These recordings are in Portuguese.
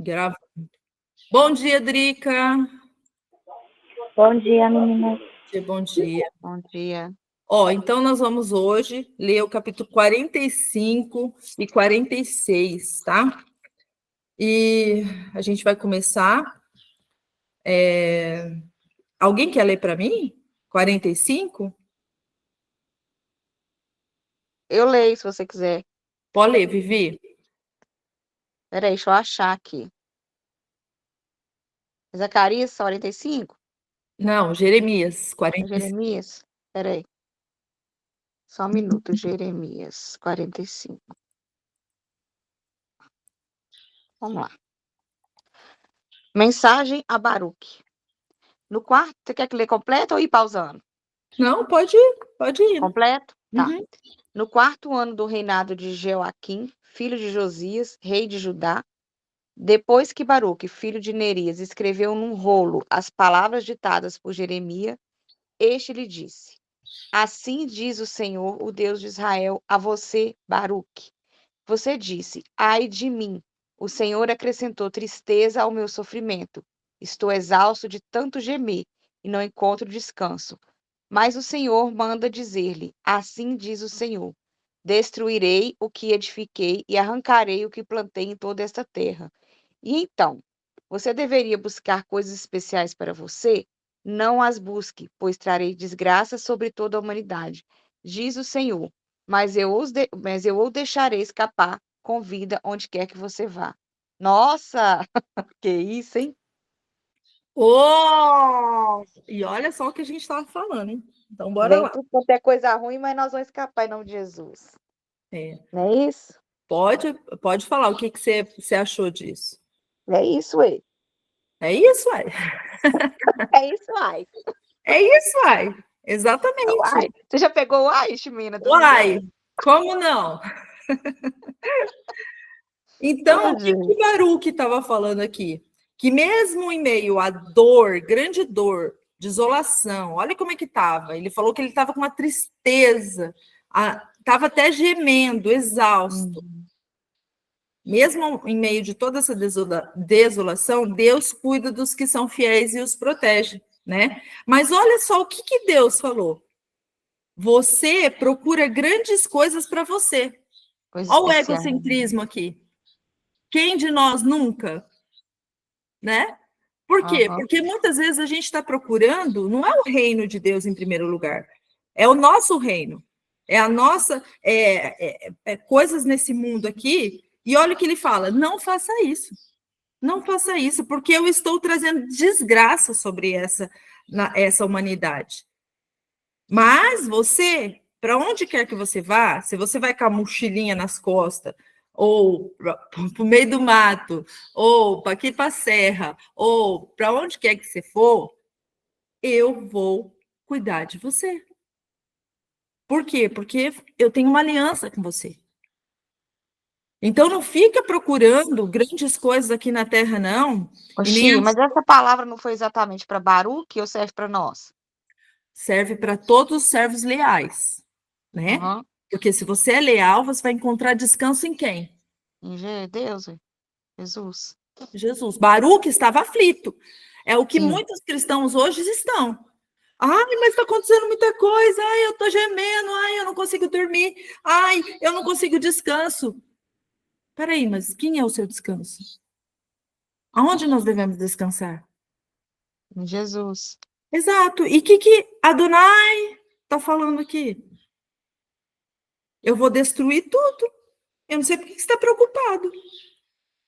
Grava. Bom dia, Drica. Bom dia, meninas. Bom dia. Bom dia. Então nós vamos hoje ler o capítulo 45 e 46, tá? E a gente vai começar. Alguém quer ler para mim? 45? Eu leio, se você quiser. Pode ler, Vivi? Peraí, deixa eu achar aqui. Zacarias 45? Não, Jeremias 45. Jeremias? Peraí. Só um minuto, Jeremias 45. Vamos lá. Mensagem a Baruque. No quarto, você quer que lê completo ou ir pausando? Não, pode ir. Completo? Tá. Uhum. No quarto ano do reinado de Jeoaquim, filho de Josias, rei de Judá, depois que Baruque, filho de Nerias, escreveu num rolo as palavras ditadas por Jeremias, este lhe disse: Assim diz o Senhor, o Deus de Israel, a você, Baruque. Você disse: Ai de mim! O Senhor acrescentou tristeza ao meu sofrimento. Estou exausto de tanto gemer e não encontro descanso. Mas o Senhor manda dizer-lhe: Assim diz o Senhor: Destruirei o que edifiquei e arrancarei o que plantei em toda esta terra. E então, você deveria buscar coisas especiais para você? Não as busque, pois trarei desgraça sobre toda a humanidade, diz o Senhor. Mas eu o deixarei escapar com vida onde quer que você vá. Nossa, que isso, hein? E olha só o que a gente estava falando, hein? Então, bora Vem lá. tudo quanto é coisa ruim, mas nós vamos escapar em nome de Jesus. Não é isso? Pode falar o que você achou disso. É isso aí. É isso, uai. É isso aí. É isso, uai. Exatamente. Uai. Você já pegou o ai, Chimina? Uai, como não? Então, o que Baruque estava falando aqui? Que mesmo em meio à dor, grande dor, desolação, olha como é que estava. Ele falou que ele estava com uma tristeza, estava até gemendo, exausto. Mesmo em meio de toda essa desolação, Deus cuida dos que são fiéis e os protege, né? Mas olha só o que Deus falou. Você procura grandes coisas para você. Olha o egocentrismo aqui. Quem de nós nunca? Né? Por quê? Porque muitas vezes a gente está procurando, não é o reino de Deus em primeiro lugar, é o nosso reino. É a nossa coisas nesse mundo aqui. E olha o que ele fala: não faça isso. Não faça isso, porque eu estou trazendo desgraça sobre essa humanidade. Mas você, para onde quer que você vá, se você vai com a mochilinha nas costas, ou para o meio do mato, ou para aqui para a serra, ou para onde quer que você for, eu vou cuidar de você. Por quê? Porque eu tenho uma aliança com você. Então, não fica procurando grandes coisas aqui na Terra, não. Oxi, mas essa palavra não foi exatamente para Baruque ou serve para nós? Serve para todos os servos leais, né? Porque se você é leal, você vai encontrar descanso em quem? Em Deus, Jesus. Jesus. Baruque estava aflito. É o que muitos cristãos hoje estão. Ai, mas está acontecendo muita coisa. Ai, eu estou gemendo. Ai, eu não consigo dormir. Ai, eu não consigo descanso. Peraí, mas quem é o seu descanso? Aonde nós devemos descansar? Em Jesus. Exato. E o que Adonai está falando aqui? Eu vou destruir tudo. Eu não sei por que você está preocupado.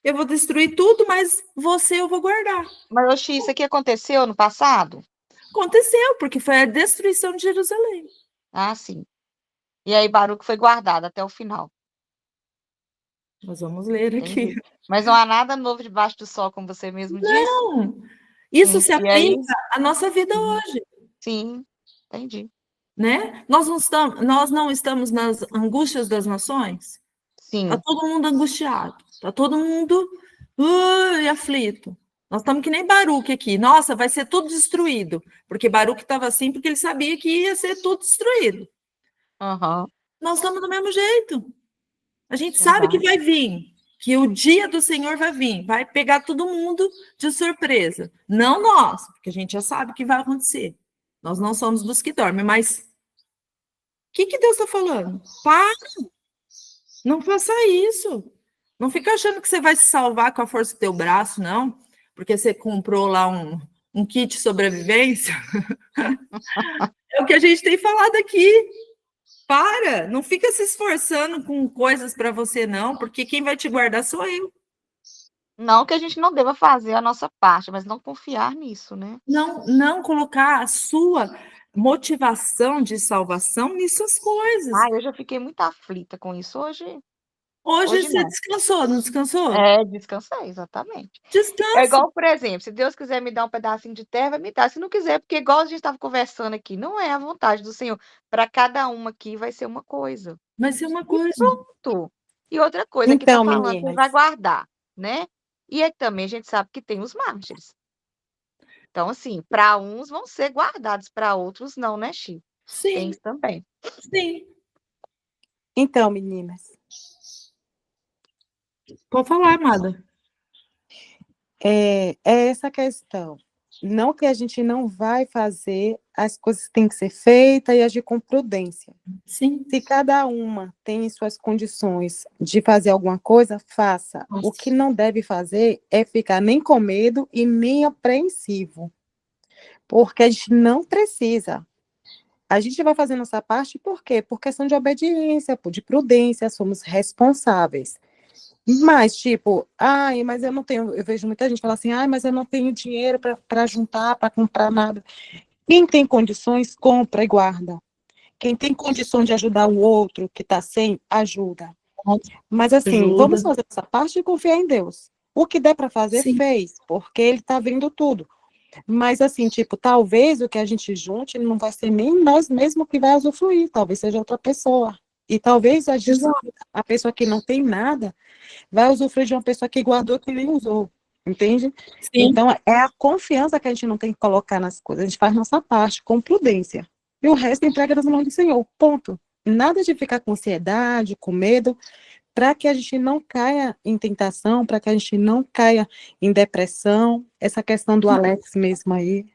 Eu vou destruir tudo, mas você eu vou guardar. Mas, Oxi, isso aqui aconteceu no passado? Aconteceu, porque foi a destruição de Jerusalém. Ah, sim. E aí Baruque foi guardado até o final. Nós vamos ler aqui. Entendi. Mas não há nada novo debaixo do sol, como você mesmo disse? Não. Isso se aplica à nossa vida hoje. Sim, entendi. Né? Nós não estamos nas angústias das nações? Sim. Está todo mundo angustiado. Está todo mundo aflito. Nós estamos que nem Baruque aqui. Nossa, vai ser tudo destruído. Porque Baruque estava assim porque ele sabia que ia ser tudo destruído. Nós estamos do mesmo jeito. A gente sabe que vai vir. que o dia do Senhor vai vir, vai pegar todo mundo de surpresa. Não nós, porque a gente já sabe o que vai acontecer. Nós não somos dos que dormem, mas o que Deus está falando? Para, não faça isso. Não fica achando que você vai se salvar com a força do teu braço, não, porque você comprou lá um kit sobrevivência. É o que a gente tem falado aqui. Para, não fica se esforçando com coisas para você, não, porque quem vai te guardar sou eu. Não que a gente não deva fazer a nossa parte, mas não confiar nisso, né? Não colocar a sua motivação de salvação nessas coisas. Eu já fiquei muito aflita com isso hoje. Hoje você não. descansou, não descansou? Descansei, exatamente. É Descansa. igual, por exemplo, se Deus quiser me dar um pedacinho de terra, vai me dar. Se não quiser, porque igual a gente estava conversando aqui, não é a vontade do Senhor. Para cada uma aqui vai ser uma coisa. Vai ser uma E coisa. pronto. E outra coisa que Então, está falando, que meninas, vai guardar, né? E aí também a gente sabe que tem os mártires. Então, assim, para uns vão ser guardados, para outros não, né, Chi? Tem Sim, isso também. sim. então, meninas, Pode falar, amada. é essa questão. Não que a gente não vai fazer, as coisas têm que ser feitas e agir com prudência. Sim. Se cada uma tem suas condições de fazer alguma coisa, faça. Nossa. O que não deve fazer é ficar nem com medo e nem apreensivo. Porque a gente não precisa. A gente vai fazer nossa parte por quê? Por questão de obediência, de prudência, somos responsáveis. Mas, tipo, mas eu não tenho, eu vejo muita gente falar assim, mas eu não tenho dinheiro para juntar, para comprar nada. Quem tem condições, compra e guarda. Quem tem condições de ajudar o outro que está sem, ajuda. Mas, assim, vamos fazer essa parte e confiar em Deus. O que der para fazer, Sim. fez, porque Ele está vendo tudo. Mas, assim, tipo, talvez o que a gente junte não vai ser nem nós mesmos que vai usufruir, talvez seja outra pessoa. E talvez a pessoa que não tem nada vai usufruir de uma pessoa que guardou que nem usou, entende? Sim. Então, é a confiança que a gente não tem que colocar nas coisas. A gente faz nossa parte com prudência. E o resto entrega nas mãos do Senhor, ponto. Nada de ficar com ansiedade, com medo, para que a gente não caia em tentação, para que a gente não caia em depressão. Essa questão do Alex mesmo aí,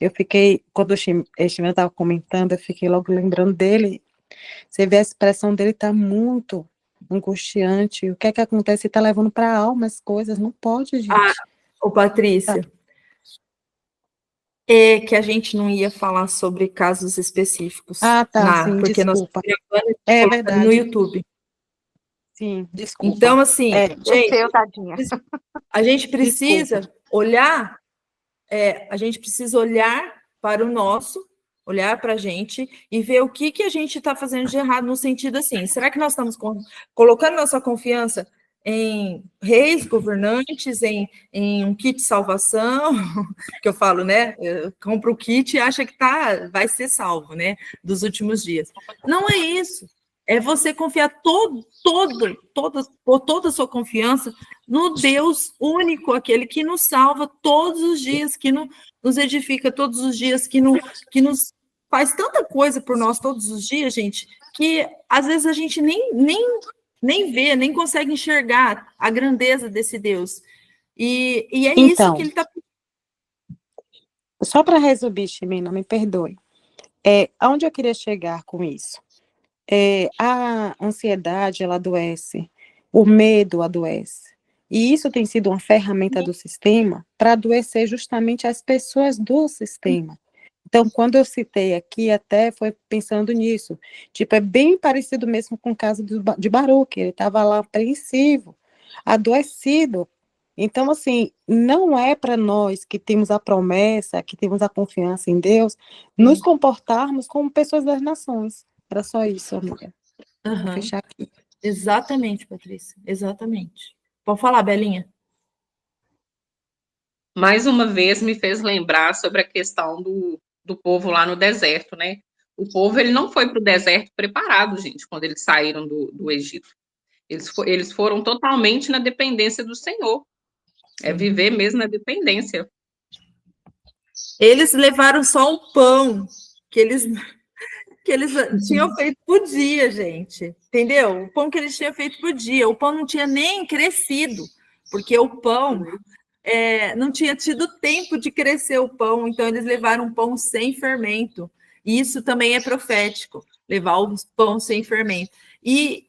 eu fiquei, quando o Chimena estava comentando, eu fiquei logo lembrando dele. Você vê a expressão dele está muito angustiante. O que é que acontece? Ele está levando para a alma as coisas. Não pode, gente. Ô, Patrícia, é que a gente não ia falar sobre casos específicos. Tá, sim, porque desculpa. nós estamos É verdade. no YouTube. Sim, desculpa. Então, assim, Gente, tadinha. a gente precisa olhar, para o nosso, olhar para a gente e ver o que a gente está fazendo de errado no sentido assim, será que nós estamos colocando nossa confiança em reis, governantes, em um kit de salvação, que eu falo, né? Compra o kit e acha que vai ser salvo, né? Dos últimos dias. Não é isso. É você confiar toda a sua confiança no Deus único, aquele que nos salva todos os dias, que nos edifica todos os dias, que nos faz tanta coisa por nós todos os dias, gente, que às vezes a gente nem vê, nem consegue enxergar a grandeza desse Deus. E é então, isso que ele está... Só para resumir, Chimena, me perdoe. Aonde eu queria chegar com isso? A ansiedade, ela adoece. O medo adoece. E isso tem sido uma ferramenta do sistema para adoecer justamente as pessoas do sistema. Então, quando eu citei aqui, até foi pensando nisso. Tipo, é bem parecido mesmo com o caso de Baruque. Ele estava lá apreensivo, adoecido. Então, assim, não é para nós que temos a promessa, que temos a confiança em Deus, nos comportarmos como pessoas das nações. Era só isso, amiga. Vou fechar aqui. Exatamente, Patrícia. Exatamente. Pode falar, Belinha. Mais uma vez me fez lembrar sobre a questão do povo lá no deserto, né? O povo, ele não foi para o deserto preparado, gente, quando eles saíram do Egito. Eles foram totalmente na dependência do Senhor. É viver mesmo na dependência. Eles levaram só um pão, que eles que eles tinham feito por dia, gente. Entendeu? O pão que eles tinham feito por dia. O pão não tinha nem crescido, porque o pão não tinha tido tempo de crescer o pão, então eles levaram um pão sem fermento. E isso também é profético, levar o pão sem fermento. E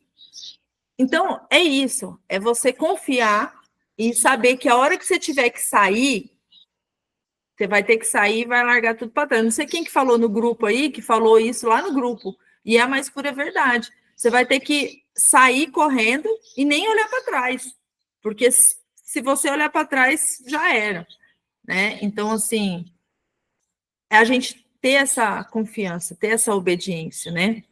então é isso, é você confiar e saber que a hora que você tiver que sair, você vai ter que sair e vai largar tudo para trás. Não sei quem que falou no grupo aí, que falou isso lá no grupo, e é a mais pura verdade. Você vai ter que sair correndo e nem olhar para trás, porque se você olhar para trás, já era, né? Então, assim, é a gente ter essa confiança, ter essa obediência, né?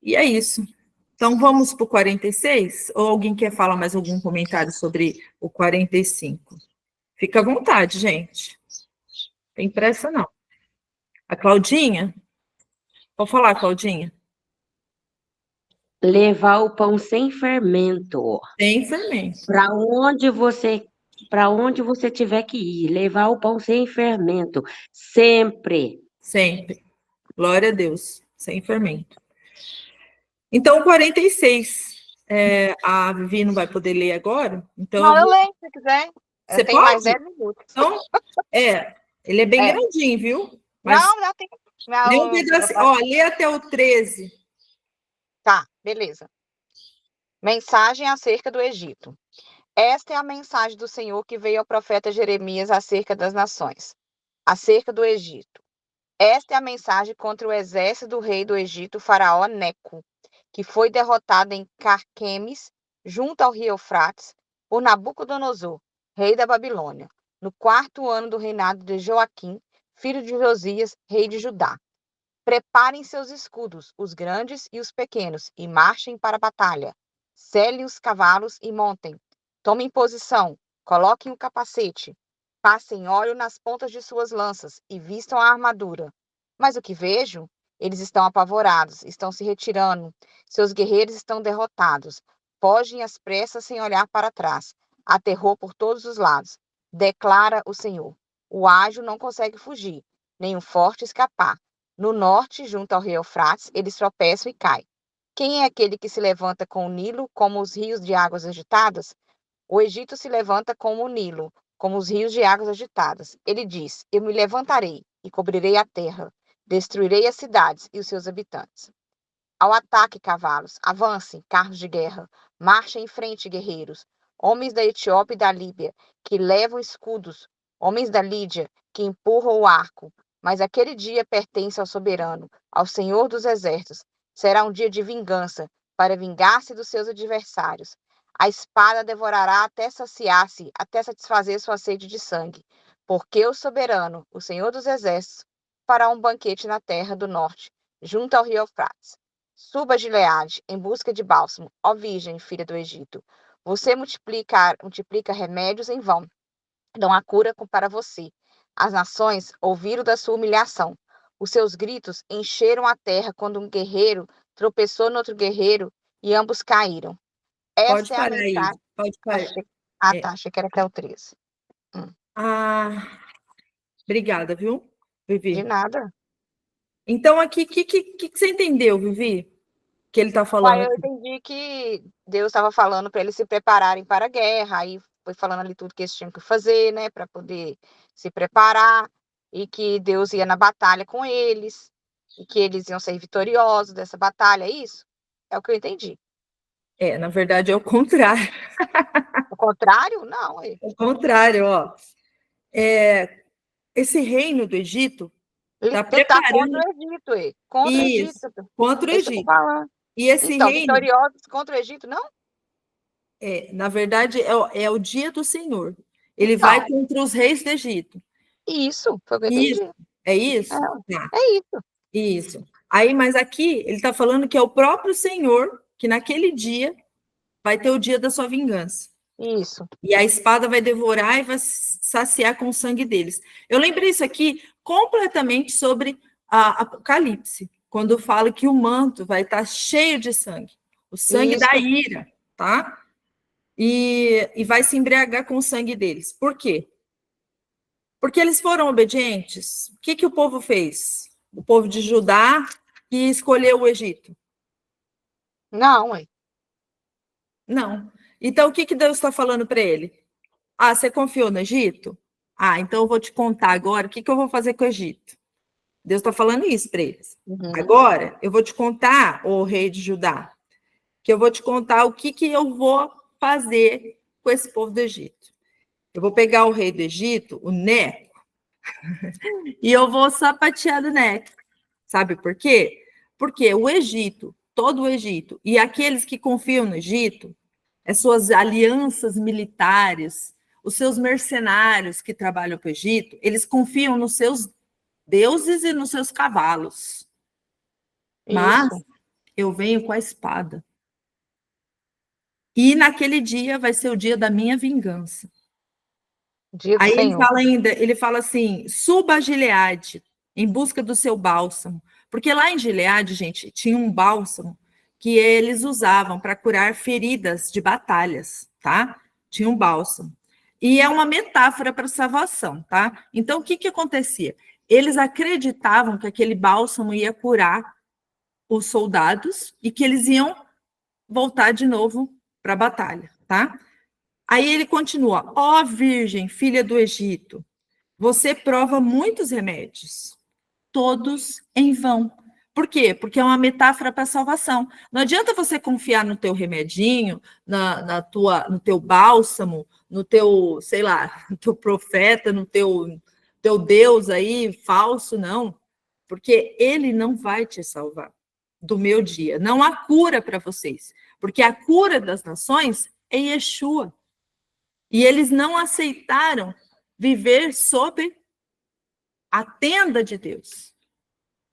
E é isso. Então, vamos para o 46? Ou alguém quer falar mais algum comentário sobre o 45? Fica à vontade, gente. Tem pressa, não. A Claudinha? Pode falar, Claudinha. Levar o pão sem fermento. Sem fermento. Para onde você tiver que ir, levar o pão sem fermento. Sempre. Sempre. Glória a Deus. Sem fermento. Então, 46. A Vivi não vai poder ler agora. Então Não, eu leio, se quiser. Você Tem mais pode? 10 minutos. Então, ele é bem grandinho, viu? Mas Não, já tem. lê um pedacinho. Ó, lê até o 13. Tá, beleza. Mensagem acerca do Egito. Esta é a mensagem do Senhor que veio ao profeta Jeremias acerca das nações, acerca do Egito. Esta é a mensagem contra o exército do rei do Egito, faraó Neco, que foi derrotado em Carquemes, junto ao rio Eufrates, por Nabucodonosor, rei da Babilônia, no 4º ano do reinado de Joaquim, filho de Josias, rei de Judá. Preparem seus escudos, os grandes e os pequenos, e marchem para a batalha. Selem os cavalos e montem. Tomem posição, coloquem o capacete. Passem óleo nas pontas de suas lanças e vistam a armadura. Mas o que vejo? Eles estão apavorados, estão se retirando. Seus guerreiros estão derrotados. Fogem às pressas sem olhar para trás. Há terror por todos os lados. Declara o Senhor. O ágil não consegue fugir, nem o forte escapar. No norte, junto ao rio Eufrates, eles tropeçam e caem. Quem é aquele que se levanta com o Nilo, como os rios de águas agitadas? O Egito se levanta como o Nilo, como os rios de águas agitadas. Ele diz: Eu me levantarei e cobrirei a terra, destruirei as cidades e os seus habitantes. Ao ataque, cavalos, avancem, carros de guerra, marchem em frente, guerreiros, homens da Etiópia e da Líbia, que levam escudos, homens da Lídia, que empurram o arco. Mas aquele dia pertence ao soberano, ao Senhor dos exércitos. Será um dia de vingança, para vingar-se dos seus adversários. A espada devorará até saciar-se, até satisfazer sua sede de sangue. Porque o soberano, o Senhor dos exércitos, fará um banquete na terra do norte, junto ao rio Eufrates. Suba, Gileade, em busca de bálsamo, ó Virgem, filha do Egito. Você multiplica remédios em vão. Não há cura para você. As nações ouviram da sua humilhação. Os seus gritos encheram a terra quando um guerreiro tropeçou no outro guerreiro e ambos caíram. Pode Essa é a parar aí. mensagem. Pode parar. Tá, achei que era até o 13. Obrigada, viu, Vivi? De nada. Então, aqui, o que você entendeu, Vivi? Que ele está falando Eu aqui? entendi que Deus estava falando para eles se prepararem para a guerra, aí foi falando ali tudo que eles tinham que fazer, né, para poder se preparar, e que Deus ia na batalha com eles, e que eles iam ser vitoriosos dessa batalha, é isso? É o que eu entendi. Na verdade, é o contrário. O contrário? Não. É o contrário, ó. Esse reino do Egito está preparando... contra o Egito, contra o Egito. Contra o Egito. E esse então, reino... vitoriosos contra o Egito, não? Na verdade, é o dia do Senhor. Ele vai contra os reis do Egito. Isso, foi o que eu entendi. É isso? É isso. Isso. Aí, mas aqui, ele está falando que é o próprio Senhor que naquele dia vai ter o dia da sua vingança. Isso. E a espada vai devorar e vai saciar com o sangue deles. Eu lembrei isso aqui completamente sobre a Apocalipse, quando fala que o manto vai estar cheio de sangue. O sangue da ira, tá? E vai se embriagar com o sangue deles. Por quê? Porque eles foram obedientes. O que o povo fez? O povo de Judá, o que escolheu o Egito? Não, ué. Não. Então, o que Deus está falando para ele? Ah, você confiou no Egito? Ah, então eu vou te contar agora o que eu vou fazer com o Egito. Deus está falando isso para eles. Uhum. Agora, eu vou te contar, ô rei de Judá, que eu vou te contar o que eu vou fazer com esse povo do Egito. Eu vou pegar o rei do Egito, o Neco, e eu vou sapatear do Neco. Sabe por quê? Porque o Egito, todo o Egito, e aqueles que confiam no Egito, as suas alianças militares, os seus mercenários que trabalham para o Egito, eles confiam nos seus deuses e nos seus cavalos. Mas Isso. eu venho com a espada. E naquele dia vai ser o dia da minha vingança. Dia do Aí ele Senhor. fala ainda, ele fala assim, suba a Gileade em busca do seu bálsamo. Porque lá em Gileade, gente, tinha um bálsamo que eles usavam para curar feridas de batalhas, tá? Tinha um bálsamo. E é uma metáfora para salvação, tá? Então, o que acontecia? Eles acreditavam que aquele bálsamo ia curar os soldados e que eles iam voltar de novo para a batalha, tá? Aí ele continua: ó Virgem, filha do Egito, você prova muitos remédios, todos em vão. Por quê? Porque é uma metáfora para a salvação. Não adianta você confiar no teu remedinho, no teu bálsamo, no teu, sei lá, no teu profeta, no teu Deus aí falso, não. Porque ele não vai te salvar do meu dia. Não há cura para vocês. Porque a cura das nações é Yeshua. E eles não aceitaram viver sob a tenda de Deus.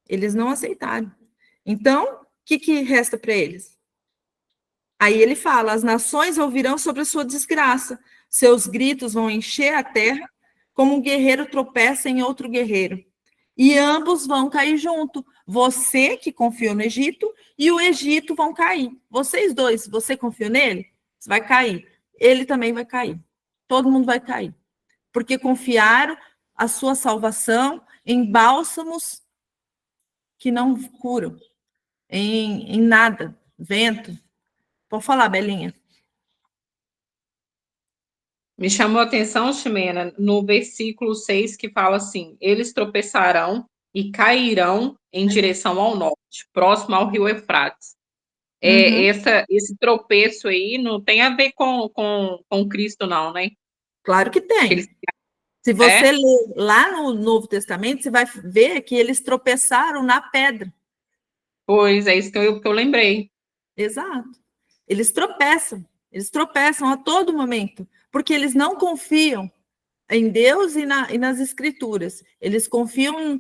Eles não aceitaram. Então, o que resta para eles? Aí ele fala: as nações ouvirão sobre a sua desgraça, seus gritos vão encher a terra, como um guerreiro tropeça em outro guerreiro. E ambos vão cair junto. Você que confiou no Egito e o Egito vão cair. Vocês dois, você confiou nele? Você vai cair. Ele também vai cair. Todo mundo vai cair. Porque confiaram a sua salvação em bálsamos que não curam, em nada, vento. Pode falar, Belinha. Me chamou a atenção, Ximena, no versículo 6, que fala assim: eles tropeçarão e cairão em direção ao norte, próximo ao rio Eufrates. Esse tropeço aí não tem a ver com Cristo, não, né? Claro que tem. Eles, Se você ler lá no Novo Testamento, você vai ver que eles tropeçaram na pedra. Pois, é isso que eu lembrei. Exato. Eles tropeçam a todo momento, porque eles não confiam em Deus e nas Escrituras. Eles confiam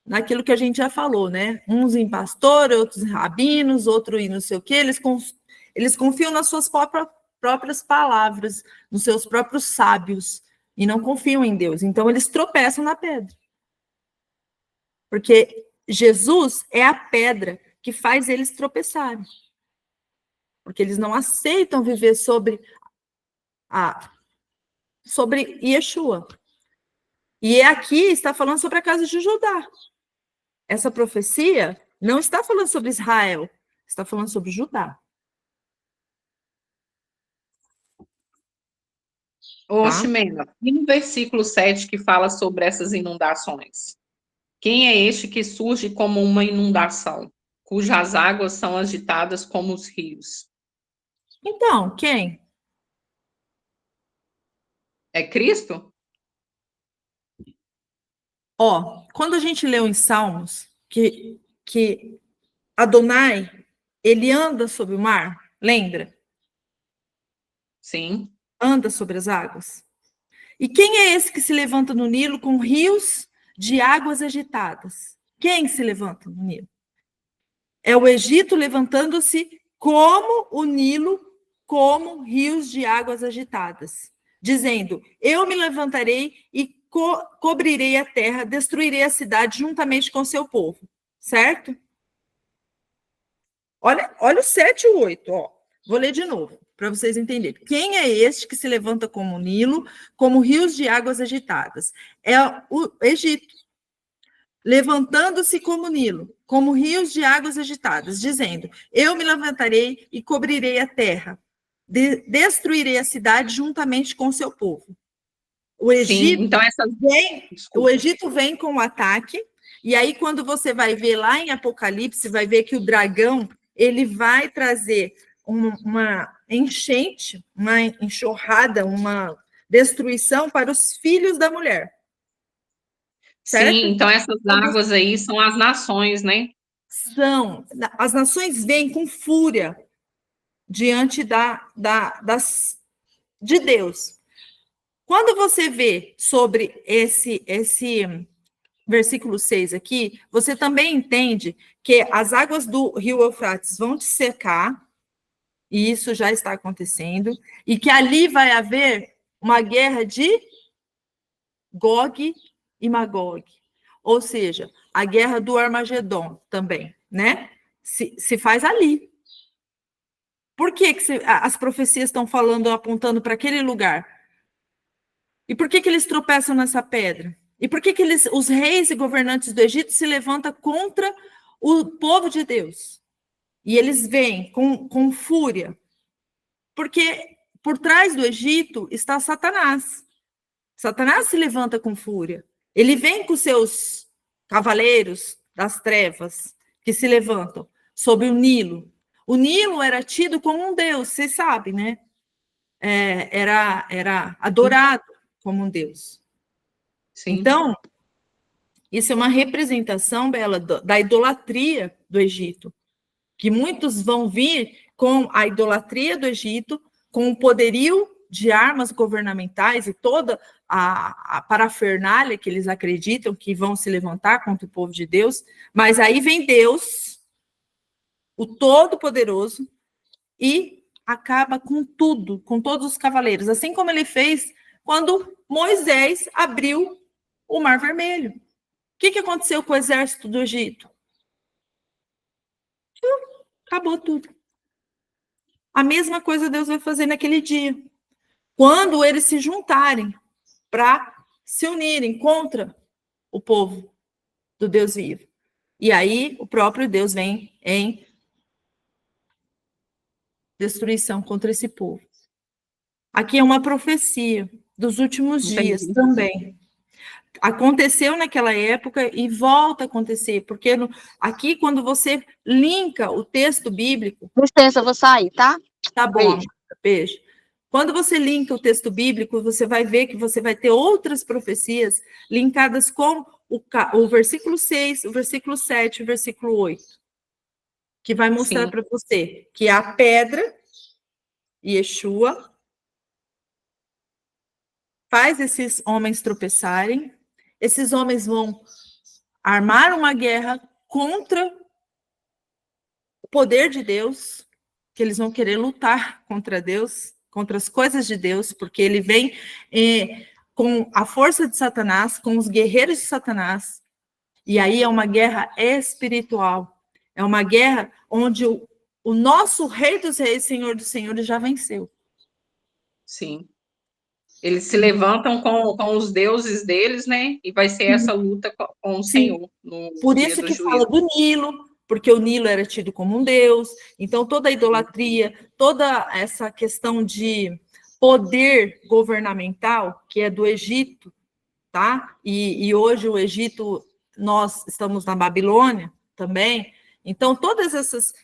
naquilo que a gente já falou, né? Uns em pastor, outros em rabinos, outros em não sei o quê. Eles confiam nas suas próprias palavras, nos seus próprios sábios, e não confiam em Deus. Então, eles tropeçam na pedra. Porque Jesus é a pedra que faz eles tropeçarem. Porque eles não aceitam viver sobre Yeshua. E aqui está falando sobre a casa de Judá. Essa profecia não está falando sobre Israel, está falando sobre Judá. Ô, Ximena, e no versículo 7 que fala sobre essas inundações? Quem é este que surge como uma inundação, cujas águas são agitadas como os rios? Então, quem? É Cristo? Quando a gente leu em Salmos que Adonai, ele anda sobre o mar, lembra? Sim. Anda sobre as águas. E quem é esse que se levanta no Nilo com rios de águas agitadas? Quem se levanta no Nilo? É o Egito levantando-se como o Nilo, como rios de águas agitadas, dizendo: eu me levantarei e cobrirei a terra, destruirei a cidade juntamente com seu povo. Certo? Olha o 7 e o 8, Vou ler de novo, para vocês entenderem. Quem é este que se levanta como o Nilo, como rios de águas agitadas? É o Egito, levantando-se como o Nilo, como rios de águas agitadas, dizendo: eu me levantarei e cobrirei a terra, destruirei a cidade juntamente com o seu povo. O Egito, então essas... o Egito vem com o ataque, e aí quando você vai ver lá em Apocalipse, vai ver que o dragão, ele vai trazer uma enchente, uma enxurrada, uma destruição para os filhos da mulher. Certo? Sim, então essas águas aí são as nações, né? As nações vêm com fúria diante de Deus. Quando você vê sobre esse versículo 6 aqui, você também entende que as águas do rio Eufrates vão te secar, e isso já está acontecendo, e que ali vai haver uma guerra de Gog e Magog, ou seja, a guerra do Armagedon também, né? Se faz ali. Por que as profecias estão falando, apontando para aquele lugar? E por que eles tropeçam nessa pedra? E por que os reis e governantes do Egito se levantam contra o povo de Deus? E eles vêm com fúria. Porque por trás do Egito está Satanás. Satanás se levanta com fúria. Ele vem com seus cavaleiros das trevas que se levantam sobre o Nilo. O Nilo era tido como um deus, vocês sabem, né? Era adorado como um deus. Sim. Então, isso é uma representação, Bela, da idolatria do Egito, que muitos vão vir com a idolatria do Egito, com o poderio de armas governamentais e toda a parafernália que eles acreditam que vão se levantar contra o povo de Deus, mas aí vem Deus, o Todo-Poderoso, e acaba com tudo, com todos os cavaleiros, assim como ele fez quando Moisés abriu o Mar Vermelho. O que aconteceu com o exército do Egito? Acabou tudo. A mesma coisa Deus vai fazer naquele dia, quando eles se juntarem para se unirem contra o povo do Deus vivo. E aí o próprio Deus vem em destruição contra esse povo. Aqui é uma profecia dos últimos dias também. Aconteceu naquela época e volta a acontecer, porque aqui, quando você linka o texto bíblico... Licença, eu vou sair, tá? Tá bom, beijo. Quando você linka o texto bíblico, você vai ver que você vai ter outras profecias linkadas com o versículo 6, o versículo 7, o versículo 8, que vai mostrar para você que a pedra, Yeshua, faz esses homens tropeçarem, esses homens vão armar uma guerra contra o poder de Deus, que eles vão querer lutar contra Deus, contra as coisas de Deus, porque ele vem com a força de Satanás, com os guerreiros de Satanás, e aí é uma guerra espiritual, é uma guerra onde o nosso Rei dos Reis, Senhor dos Senhores, já venceu. Sim. Eles se levantam com os deuses deles, né? E vai ser essa luta com o Senhor. Por isso que fala do Nilo, porque o Nilo era tido como um deus. Então, toda a idolatria, toda essa questão de poder governamental, que é do Egito, tá? E hoje o Egito, nós estamos na Babilônia também. Então, todos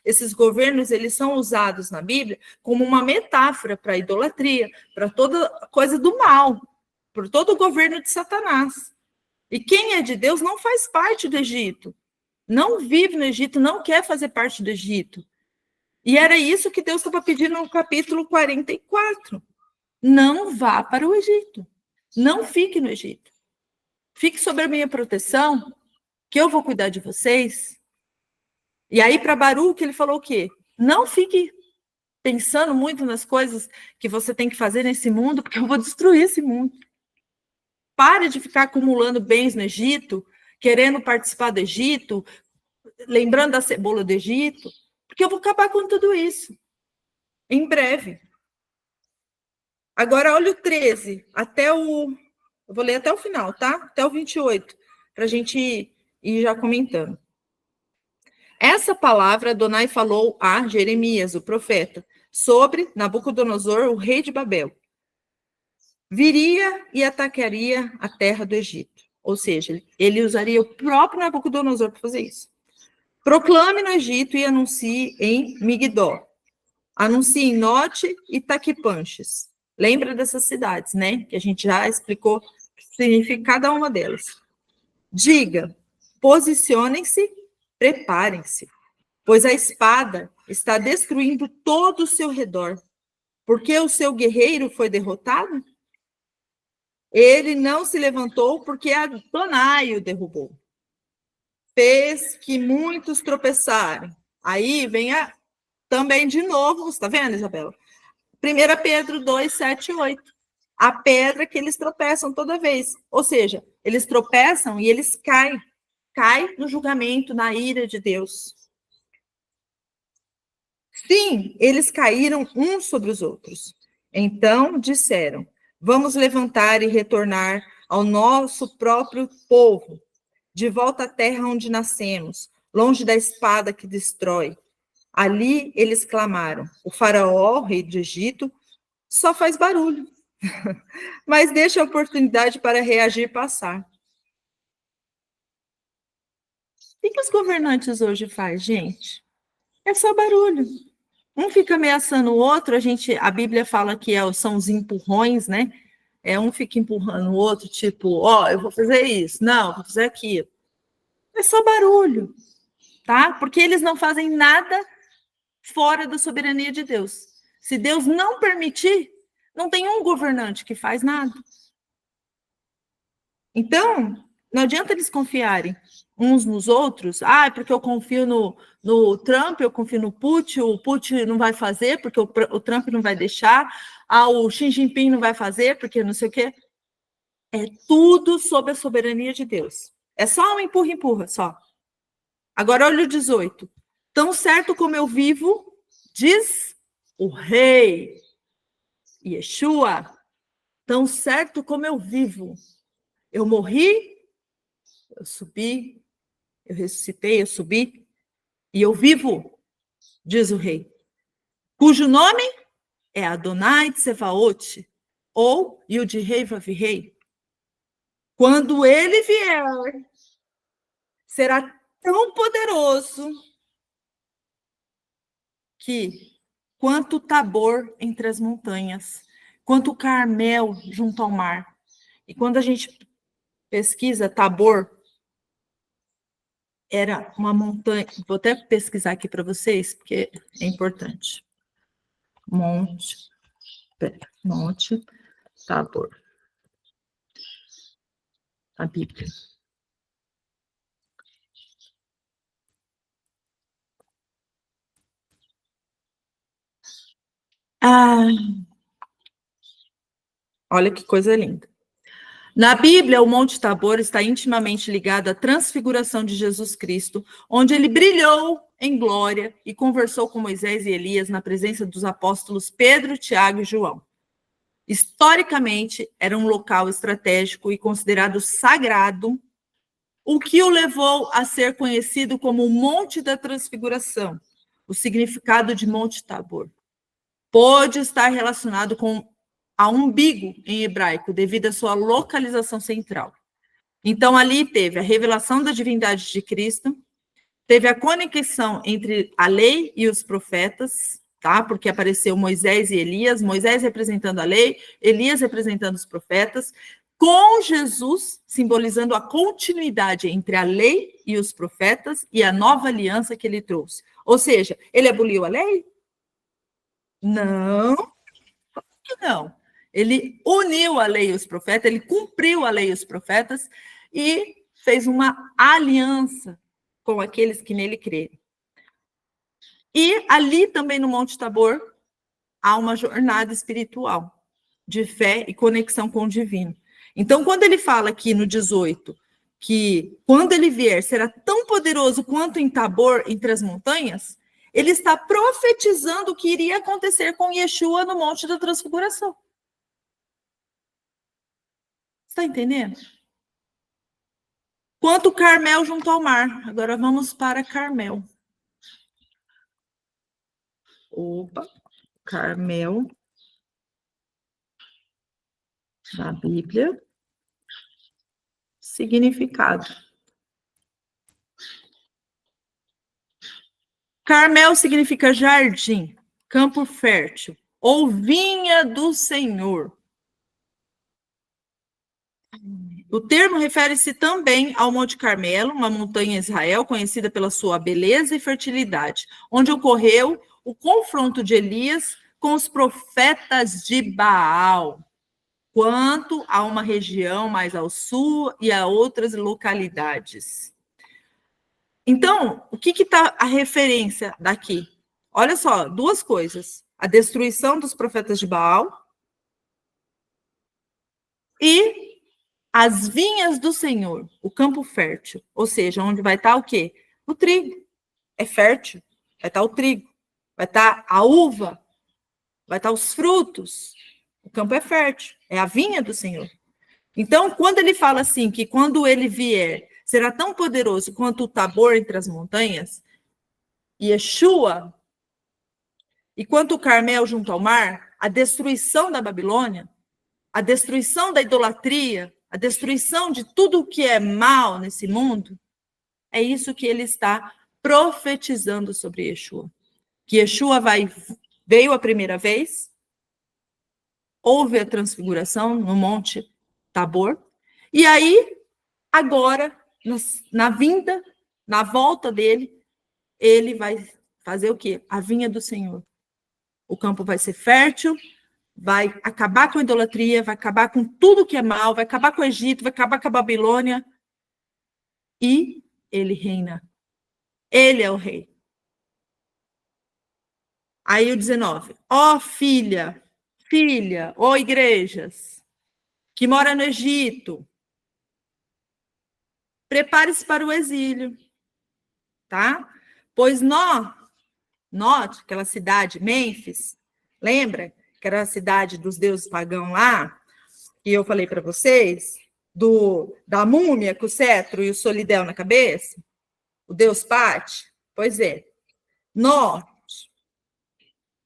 esses governos, eles são usados na Bíblia como uma metáfora para a idolatria, para toda coisa do mal, por todo o governo de Satanás. E quem é de Deus não faz parte do Egito, não vive no Egito, não quer fazer parte do Egito. E era isso que Deus estava pedindo no capítulo 44. Não vá para o Egito, não fique no Egito. Fique sob a minha proteção, que eu vou cuidar de vocês. E aí, para Baruque, ele falou o quê? Não fique pensando muito nas coisas que você tem que fazer nesse mundo, porque eu vou destruir esse mundo. Pare de ficar acumulando bens no Egito, querendo participar do Egito, lembrando da cebola do Egito, porque eu vou acabar com tudo isso. Em breve. Agora, olha o 13, eu vou ler até o final, tá? Até o 28, para a gente ir já comentando. Essa palavra Adonai falou a Jeremias, o profeta, sobre Nabucodonosor, o rei de Babel. Viria e atacaria a terra do Egito. Ou seja, ele usaria o próprio Nabucodonosor para fazer isso. Proclame no Egito e anuncie em Migdol. Anuncie em Note e Taquipanches. Lembra dessas cidades, né? Que a gente já explicou o que significa cada uma delas. Diga, posicionem-se, preparem-se, pois a espada está destruindo todo o seu redor. Porque o seu guerreiro foi derrotado? Ele não se levantou porque Adonai o derrubou. Fez que muitos tropeçarem. Aí vem também de novo, você está vendo, Isabela? 1 Pedro 2, 7 e 8. A pedra que eles tropeçam toda vez. Ou seja, eles tropeçam e eles caem. Caem no julgamento, na ira de Deus. Sim, eles caíram uns sobre os outros. Então disseram: vamos levantar e retornar ao nosso próprio povo, de volta à terra onde nascemos, longe da espada que destrói. Ali eles clamaram: o faraó, rei do Egito, só faz barulho, mas deixa a oportunidade para reagir passar. O que os governantes hoje fazem, gente? É só barulho. Um fica ameaçando o outro, a Bíblia fala que são os empurrões, né? Um fica empurrando o outro, tipo, eu vou fazer isso, não, vou fazer aquilo. É só barulho, tá? Porque eles não fazem nada fora da soberania de Deus. Se Deus não permitir, não tem um governante que faz nada. Então, não adianta eles confiarem uns nos outros. Porque eu confio no Trump, eu confio no Putin, o Putin não vai fazer, porque o Trump não vai deixar, o Xi Jinping não vai fazer, porque não sei o quê. É tudo sob a soberania de Deus. É só um empurra, só. Agora, olha o 18. Tão certo como eu vivo, diz o rei Yeshua, tão certo como eu vivo. Eu morri, eu subi, eu ressuscitei, eu subi, e eu vivo, diz o rei, cujo nome é Adonai Tsevaot, ou Yud-Rei Vav-Rei. Quando ele vier, será tão poderoso que, quanto Tabor entre as montanhas, quanto Carmel junto ao mar. E quando a gente pesquisa Tabor, era uma montanha. Vou até pesquisar aqui para vocês, porque é importante. Monte Tabor. A Bíblia. Olha que coisa linda. Na Bíblia, o Monte Tabor está intimamente ligado à transfiguração de Jesus Cristo, onde ele brilhou em glória e conversou com Moisés e Elias na presença dos apóstolos Pedro, Tiago e João. Historicamente, era um local estratégico e considerado sagrado, o que o levou a ser conhecido como o Monte da Transfiguração. O significado de Monte Tabor pode estar relacionado com a umbigo em hebraico, devido à sua localização central. Então, ali teve a revelação da divindade de Cristo, teve a conexão entre a lei e os profetas, tá? Porque apareceu Moisés e Elias, Moisés representando a lei, Elias representando os profetas, com Jesus simbolizando a continuidade entre a lei e os profetas e a nova aliança que ele trouxe. Ou seja, ele aboliu a lei? Não, não. Ele uniu a lei e os profetas, ele cumpriu a lei e os profetas e fez uma aliança com aqueles que nele creem. E ali também no Monte Tabor há uma jornada espiritual de fé e conexão com o divino. Então, quando ele fala aqui no 18 que quando ele vier será tão poderoso quanto em Tabor, entre as montanhas, ele está profetizando o que iria acontecer com Yeshua no Monte da Transfiguração. Está entendendo? Quanto Carmel junto ao mar. Agora vamos para Carmel. Opa, Carmel, na Bíblia, significado. Carmel significa jardim, campo fértil, ou vinha do Senhor. O termo refere-se também ao Monte Carmelo, uma montanha em Israel conhecida pela sua beleza e fertilidade, onde ocorreu o confronto de Elias com os profetas de Baal, quanto a uma região mais ao sul e a outras localidades. Então, o que está a referência daqui? Olha só, duas coisas. A destruição dos profetas de Baal e as vinhas do Senhor, o campo fértil. Ou seja, onde vai estar o quê? O trigo. É fértil. Vai estar o trigo. Vai estar a uva. Vai estar os frutos. O campo é fértil. É a vinha do Senhor. Então, quando ele fala assim, que quando ele vier, será tão poderoso quanto o Tabor entre as montanhas, Yeshua, e quanto o Carmel junto ao mar, a destruição da Babilônia, a destruição da idolatria, a destruição de tudo o que é mal nesse mundo, é isso que ele está profetizando sobre Yeshua. Que Yeshua veio a primeira vez, houve a transfiguração no Monte Tabor, e aí, agora, na vinda, na volta dele, ele vai fazer o quê? A vinha do Senhor. O campo vai ser fértil, vai acabar com a idolatria, vai acabar com tudo que é mal, vai acabar com o Egito, vai acabar com a Babilônia, e ele reina. Ele é o rei. Aí o 19. Ó filha, ó igrejas, que mora no Egito, prepare-se para o exílio, tá? Pois Note, aquela cidade, Mênfis, lembra? Que era a cidade dos deuses pagãos lá, que eu falei para vocês, da múmia com o cetro e o solidel na cabeça, o deus Pate. Pois é, Note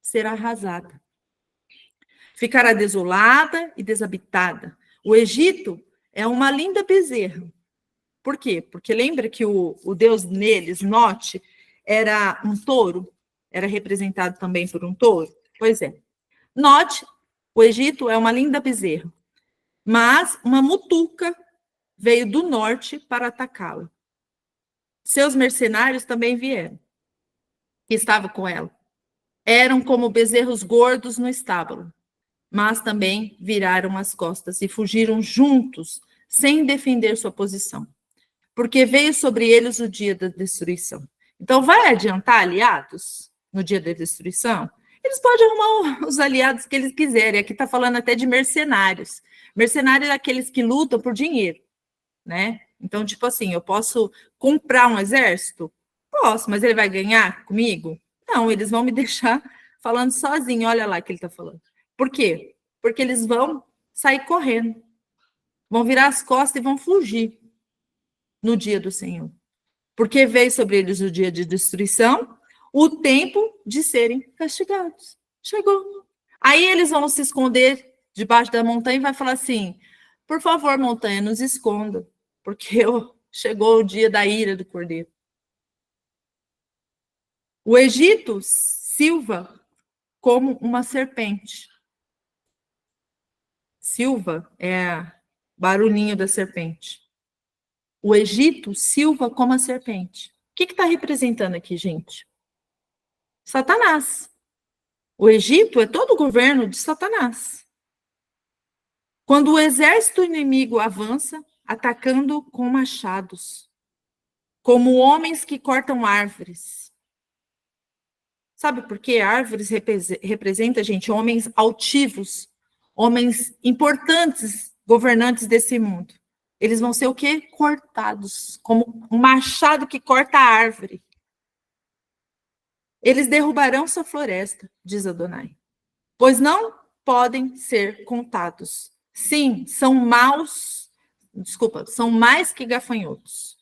será arrasada. Ficará desolada e desabitada. O Egito é uma linda bezerra. Por quê? Porque lembra que o deus neles, Note, era um touro? Era representado também por um touro? Pois é. Note, o Egito é uma linda bezerra, mas uma mutuca veio do norte para atacá-la. Seus mercenários também vieram, que estavam com ela. Eram como bezerros gordos no estábulo, mas também viraram as costas e fugiram juntos, sem defender sua posição, porque veio sobre eles o dia da destruição. Então, vai adiantar aliados no dia da destruição? Eles podem arrumar os aliados que eles quiserem. Aqui está falando até de mercenários. Mercenários é aqueles que lutam por dinheiro, né? Então, tipo assim, eu posso comprar um exército? Posso, mas ele vai ganhar comigo? Não, eles vão me deixar falando sozinho. Olha lá o que ele está falando. Por quê? Porque eles vão sair correndo, vão virar as costas e vão fugir no dia do Senhor. Porque veio sobre eles o dia de destruição, o tempo de serem castigados. Chegou. Aí eles vão se esconder debaixo da montanha e vai falar assim, por favor, montanha, nos esconda, porque chegou o dia da ira do Cordeiro. O Egito silva como uma serpente. Silva é barulhinho da serpente. O Egito silva como a serpente. O que está representando aqui, gente? Satanás. O Egito é todo o governo de Satanás. Quando o exército inimigo avança, atacando com machados, como homens que cortam árvores. Sabe por quê? Árvores representa, gente, homens altivos, homens importantes, governantes desse mundo. Eles vão ser o quê? Cortados, como um machado que corta a árvore. Eles derrubarão sua floresta, diz Adonai, pois não podem ser contados. Sim, são mais que gafanhotos.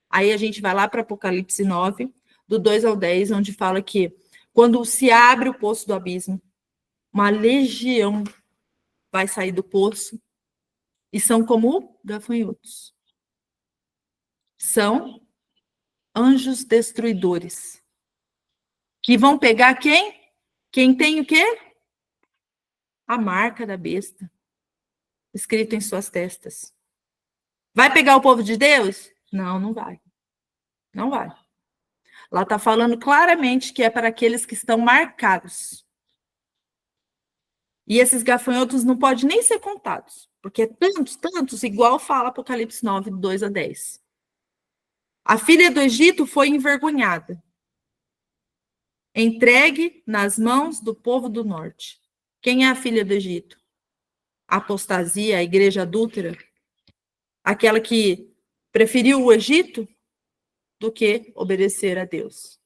Aí a gente vai lá para Apocalipse 9, do 2 ao 10, onde fala que Quando se abre o poço do abismo, uma legião vai sair do poço e são como gafanhotos. São anjos destruidores. Que vão pegar quem? Quem tem o quê? A marca da besta, escrito em suas testas. Vai pegar o povo de Deus? Não, não vai. Não vai. Lá está falando claramente que é para aqueles que estão marcados. E esses gafanhotos não podem nem ser contados, porque é tantos, igual fala Apocalipse 9, 2 a 10. A filha do Egito foi envergonhada, entregue nas mãos do povo do norte. Quem é a filha do Egito? A apostasia, a igreja adúltera? Aquela que preferiu o Egito do que obedecer a Deus.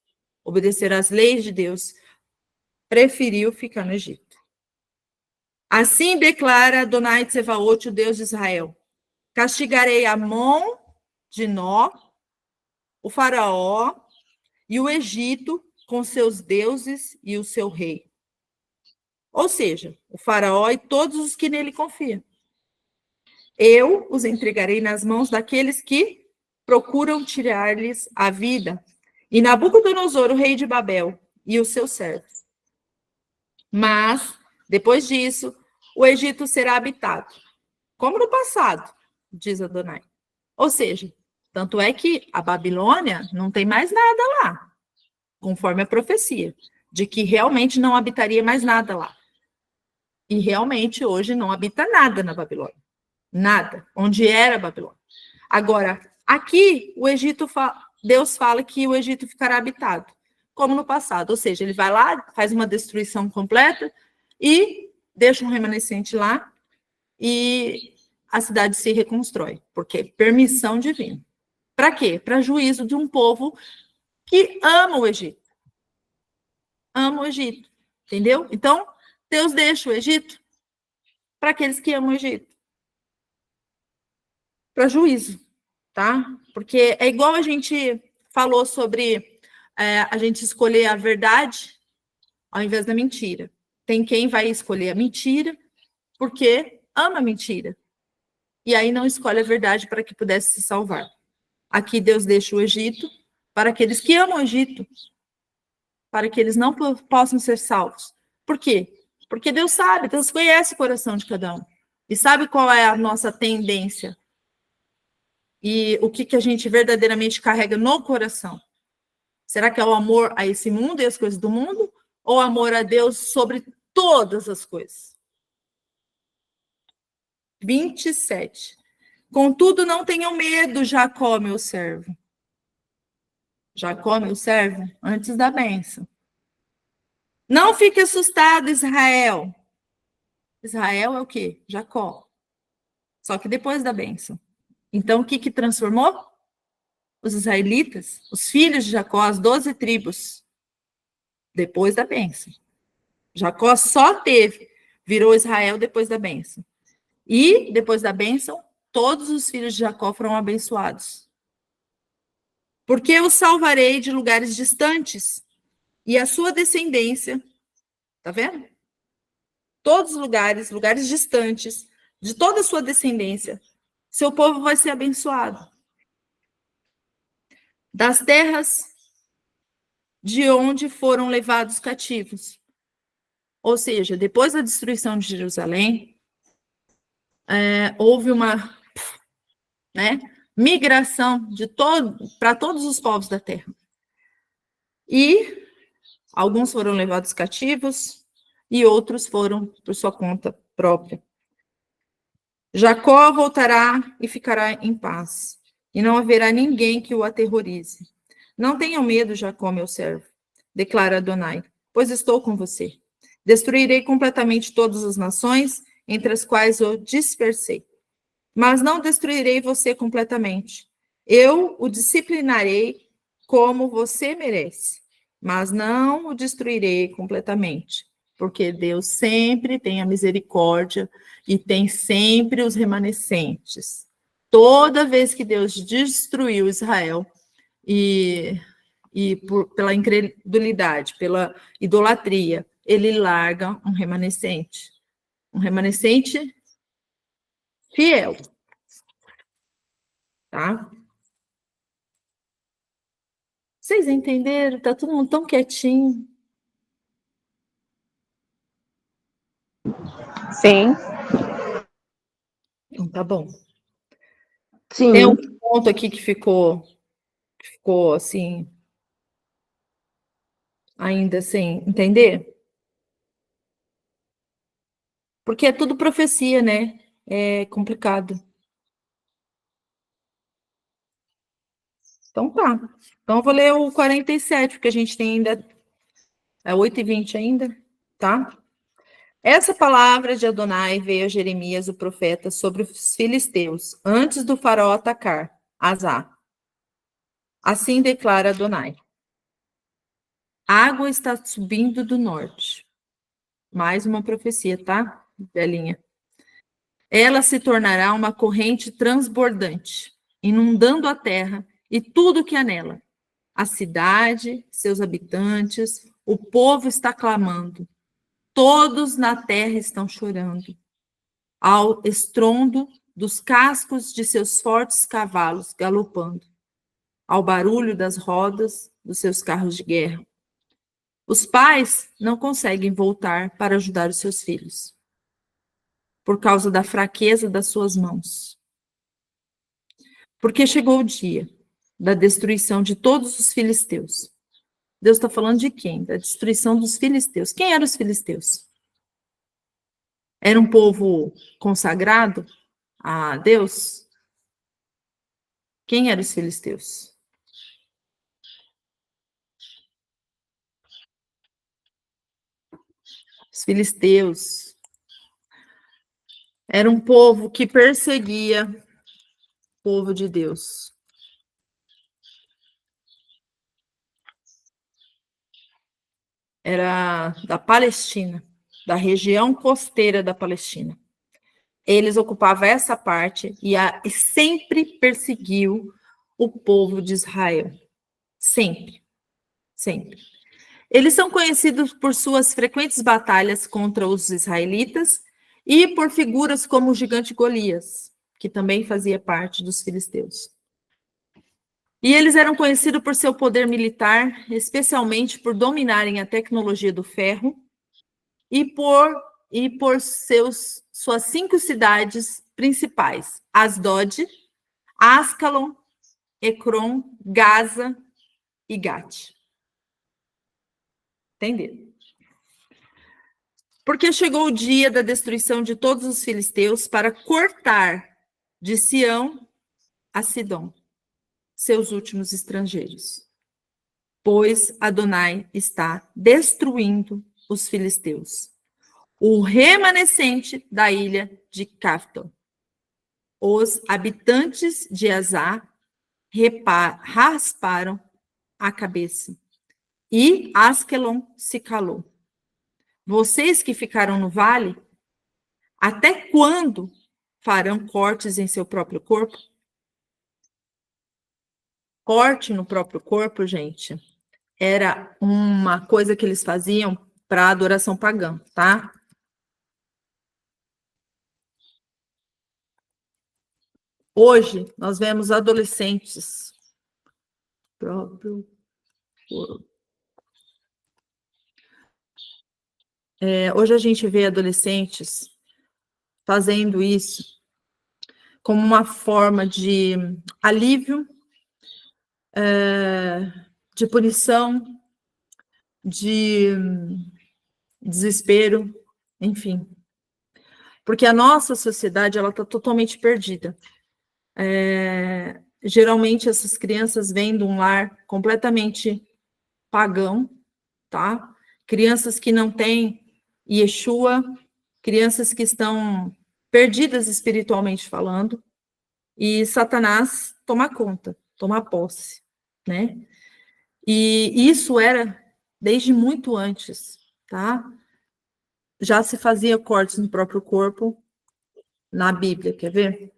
Obedecer às leis de Deus. Preferiu ficar no Egito. Assim declara Adonai Tsevaot, o Deus de Israel: castigarei Amon de Nó, o faraó e o Egito com seus deuses e o seu rei. Ou seja, o faraó e todos os que nele confiam. Eu os entregarei nas mãos daqueles que procuram tirar-lhes a vida, e Nabucodonosor, o rei de Babel, e os seus servos. Mas, depois disso, o Egito será habitado, como no passado, diz Adonai. Ou seja, tanto é que a Babilônia não tem mais nada lá, conforme a profecia, de que realmente não habitaria mais nada lá. E realmente hoje não habita nada na Babilônia. Nada. Onde era a Babilônia. Agora, aqui o Egito, Deus fala que o Egito ficará habitado, como no passado. Ou seja, ele vai lá, faz uma destruição completa e deixa um remanescente lá e a cidade se reconstrói, porque é permissão divina. Para quê? Para juízo de um povo que ama o Egito. Ama o Egito, entendeu? Então, Deus deixa o Egito para aqueles que amam o Egito. Para juízo, tá? Porque é igual a gente falou sobre a gente escolher a verdade ao invés da mentira. Tem quem vai escolher a mentira porque ama a mentira. E aí não escolhe a verdade para que pudesse se salvar. Aqui Deus deixa o Egito para aqueles que amam o Egito, para que eles não possam ser salvos. Por quê? Porque Deus sabe, Deus conhece o coração de cada um. E sabe qual é a nossa tendência. E o que a gente verdadeiramente carrega no coração. Será que é o amor a esse mundo e as coisas do mundo? Ou amor a Deus sobre todas as coisas? 27. Contudo, não tenham medo, Jacó, meu servo. Jacó, meu servo, antes da bênção. Não fique assustado, Israel. Israel é o quê? Jacó. Só que depois da bênção. Então, o que transformou? Os israelitas, os filhos de Jacó, as 12 tribos. Depois da bênção. Jacó só virou Israel depois da bênção. E, depois da bênção, todos os filhos de Jacó foram abençoados. Porque eu salvarei de lugares distantes, e a sua descendência, tá vendo? Todos os lugares distantes, de toda a sua descendência, seu povo vai ser abençoado. Das terras de onde foram levados cativos. Ou seja, depois da destruição de Jerusalém, houve uma migração para todos os povos da terra. E alguns foram levados cativos e outros foram por sua conta própria. Jacó voltará e ficará em paz, e não haverá ninguém que o aterrorize. Não tenham medo, Jacó, meu servo, declara Adonai, pois estou com você. Destruirei completamente todas as nações, entre as quais o dispersei. Mas não destruirei você completamente. Eu o disciplinarei como você merece, mas não o destruirei completamente, porque Deus sempre tem a misericórdia e tem sempre os remanescentes. Toda vez que Deus destruiu Israel e e pela incredulidade, pela idolatria, ele larga um remanescente fiel, tá? Vocês entenderam? Tá todo mundo tão quietinho. Sim. Então, tá bom. Sim. Tem um ponto aqui que ficou assim, ainda sem entender? Porque é tudo profecia, né? É complicado. Então tá. Então eu vou ler o 47, porque a gente tem ainda. É 8h20 ainda, tá? Essa palavra de Adonai veio a Jeremias, o profeta, sobre os filisteus, antes do faraó atacar Azá. Assim declara Adonai: a água está subindo do norte. Mais uma profecia, tá, velhinha? Ela se tornará uma corrente transbordante, inundando a terra e tudo que há nela. A cidade, seus habitantes, o povo está clamando. Todos na terra estão chorando. Ao estrondo dos cascos de seus fortes cavalos galopando, ao barulho das rodas dos seus carros de guerra. Os pais não conseguem voltar para ajudar os seus filhos, por causa da fraqueza das suas mãos. Porque chegou o dia da destruição de todos os filisteus. Deus está falando de quem? Da destruição dos filisteus. Quem eram os filisteus? Era um povo consagrado a Deus? Quem eram os filisteus? Os filisteus era um povo que perseguia o povo de Deus. Era da Palestina, da região costeira da Palestina. Eles ocupavam essa parte e sempre perseguiu o povo de Israel. Sempre. Sempre. Eles são conhecidos por suas frequentes batalhas contra os israelitas e por figuras como o gigante Golias, que também fazia parte dos filisteus. E eles eram conhecidos por seu poder militar, especialmente por dominarem a tecnologia do ferro e por suas 5 cidades principais: Asdod, Ascalon, Ecrom, Gaza e Gate. Entenderam? Porque chegou o dia da destruição de todos os filisteus para cortar de Sião a Sidom, seus últimos estrangeiros. Pois Adonai está destruindo os filisteus, o remanescente da ilha de Caftor. Os habitantes de Azá rasparam a cabeça e Askelon se calou. Vocês que ficaram no vale, até quando farão cortes em seu próprio corpo? Corte no próprio corpo, gente, era uma coisa que eles faziam para adoração pagã, tá? Hoje, nós vemos adolescentes próprio corpo. Hoje a gente vê adolescentes fazendo isso como uma forma de alívio, de punição, de desespero, enfim. Porque a nossa sociedade ela está totalmente perdida. Geralmente essas crianças vêm de um lar completamente pagão, tá? Crianças que não têm Yeshua, crianças que estão perdidas espiritualmente falando, e Satanás toma conta, toma posse, né? E isso era desde muito antes, tá? Já se fazia cortes no próprio corpo na Bíblia, quer ver?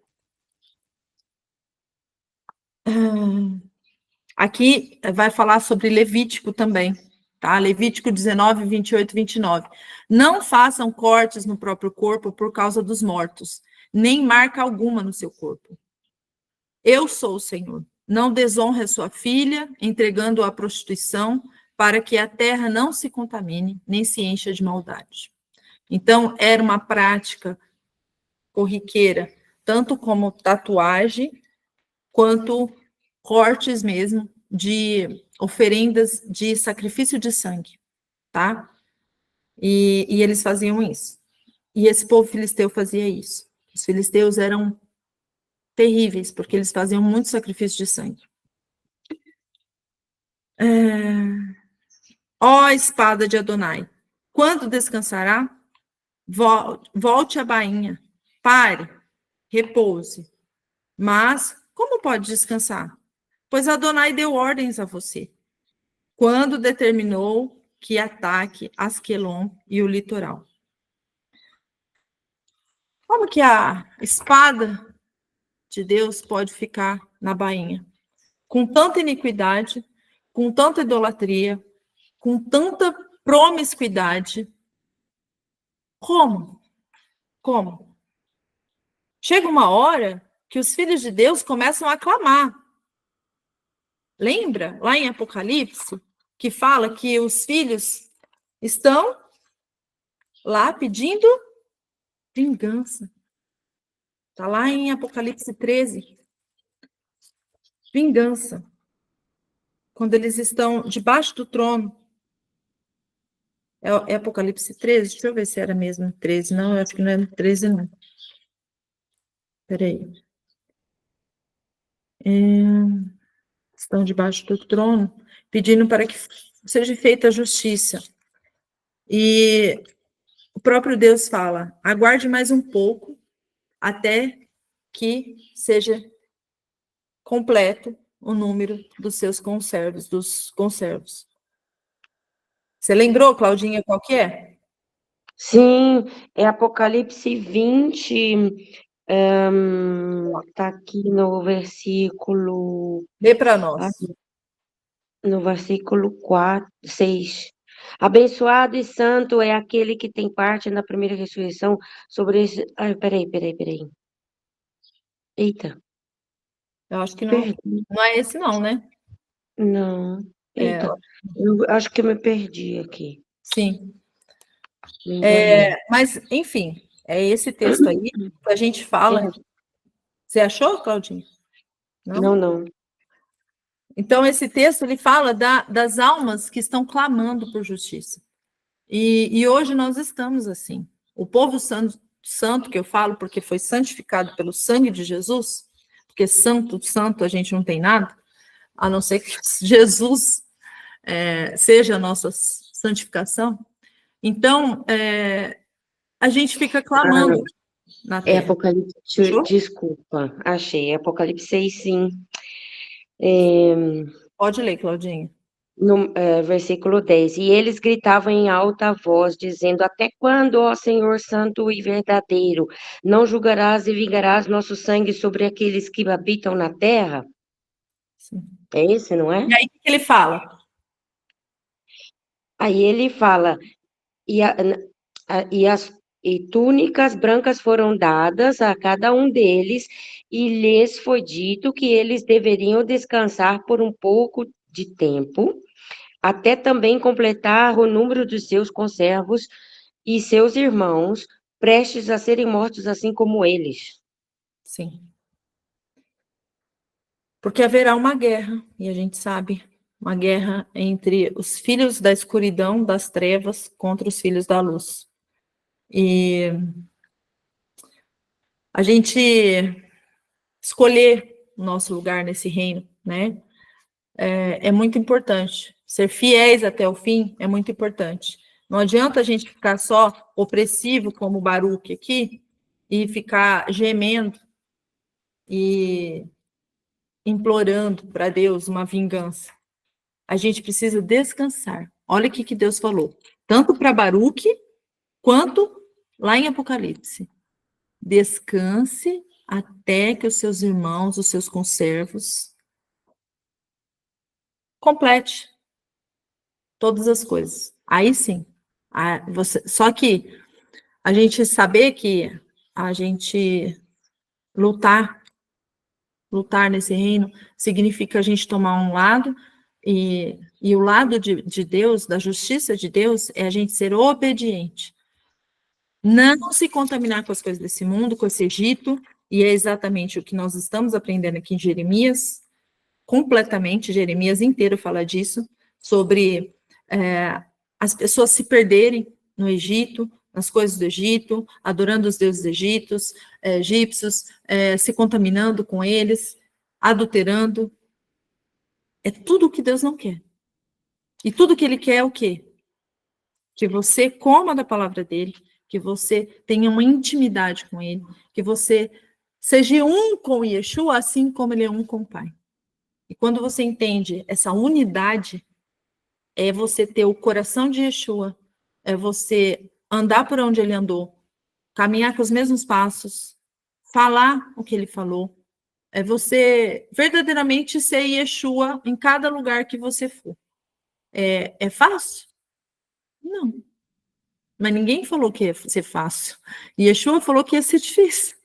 Aqui vai falar sobre Levítico também, tá? Levítico 19, 28 e 29. Não façam cortes no próprio corpo por causa dos mortos, nem marca alguma no seu corpo. Eu sou o Senhor. Não desonre a sua filha, entregando-a à prostituição, para que a terra não se contamine, nem se encha de maldade. Então, era uma prática corriqueira, tanto como tatuagem, quanto cortes mesmo de oferendas de sacrifício de sangue, tá? E eles faziam isso. E esse povo filisteu fazia isso. Os filisteus eram terríveis, porque eles faziam muito sacrifício de sangue. Ó espada de Adonai, quando descansará? Volte à bainha, pare, repouse. Mas como pode descansar? Pois Adonai deu ordens a você, quando determinou que ataque Asquelon e o litoral. Como que a espada de Deus pode ficar na bainha? Com tanta iniquidade, com tanta idolatria, com tanta promiscuidade. Como? Como? Chega uma hora que os filhos de Deus começam a clamar. Lembra lá em Apocalipse que fala que os filhos estão lá pedindo vingança. Está lá em Apocalipse 13. Vingança. Quando eles estão debaixo do trono. É Apocalipse 13? Deixa eu ver se era mesmo 13. Não, eu acho que não é 13, não. Espera aí. Estão debaixo do trono, pedindo para que seja feita a justiça. E o próprio Deus fala, aguarde mais um pouco, até que seja completo o número dos seus conservos, dos conservos. Você lembrou, Claudinha, qual que é? Sim, é Apocalipse 20, tá aqui no versículo, Lê para nós. no versículo 4, 6. Abençoado e santo é aquele que tem parte na primeira ressurreição sobre esse... Ai, peraí. Eita, Eu acho que não, perdi. não é esse não, né? Não, eita, eu acho que eu me perdi aqui. Sim. Me enganei. Mas, enfim, é esse texto aí que a gente fala. Você achou, Claudinha? Não. Então, esse texto, ele fala das almas que estão clamando por justiça. E hoje nós estamos assim. O povo santo que eu falo, porque foi santificado pelo sangue de Jesus, porque santo a gente não tem nada, a não ser que Jesus seja a nossa santificação. Então, a gente fica clamando na É terra. Apocalipse, Achou? desculpa, achei. É Apocalipse 6, sim. Pode ler, Claudinha. No versículo 10. E eles gritavam em alta voz, dizendo: Até quando, ó Senhor Santo e verdadeiro, não julgarás e vingarás nosso sangue sobre aqueles que habitam na terra? Sim. É esse, não é? E aí, o que ele fala? Aí ele fala: E, e túnicas brancas foram dadas a cada um deles, e lhes foi dito que eles deveriam descansar por um pouco de tempo, até também completar o número dos seus conservos e seus irmãos, prestes a serem mortos assim como eles. Sim. Porque haverá uma guerra, e a gente sabe, uma guerra entre os filhos da escuridão, das trevas, contra os filhos da luz. E a gente escolher o nosso lugar nesse reino, né? É muito importante. Ser fiéis até o fim é muito importante. Não adianta a gente ficar só opressivo, como o Baruque aqui, e ficar gemendo e implorando para Deus uma vingança. A gente precisa descansar. Olha o que Deus falou. Tanto para Baruque, quanto lá em Apocalipse. Descanse até que os seus irmãos, os seus conservos, complete todas as coisas. Aí sim. Só que a gente saber que a gente lutar nesse reino, significa a gente tomar um lado, e o lado de Deus, da justiça de Deus, é a gente ser obediente. Não se contaminar com as coisas desse mundo, com esse Egito, e é exatamente o que nós estamos aprendendo aqui em Jeremias, completamente, Jeremias inteiro fala disso, sobre as pessoas se perderem no Egito, nas coisas do Egito, adorando os deuses egípcios, se contaminando com eles, adulterando. É tudo o que Deus não quer. E tudo que Ele quer é o quê? Que você coma da palavra dEle, que você tenha uma intimidade com Ele, que você seja um com Yeshua, assim como Ele é um com o Pai. E quando você entende essa unidade, é você ter o coração de Yeshua, é você andar por onde Ele andou, caminhar com os mesmos passos, falar o que Ele falou, é você verdadeiramente ser Yeshua em cada lugar que você for. É fácil? Não. Mas ninguém falou que ia ser fácil. Yeshua falou que ia ser difícil.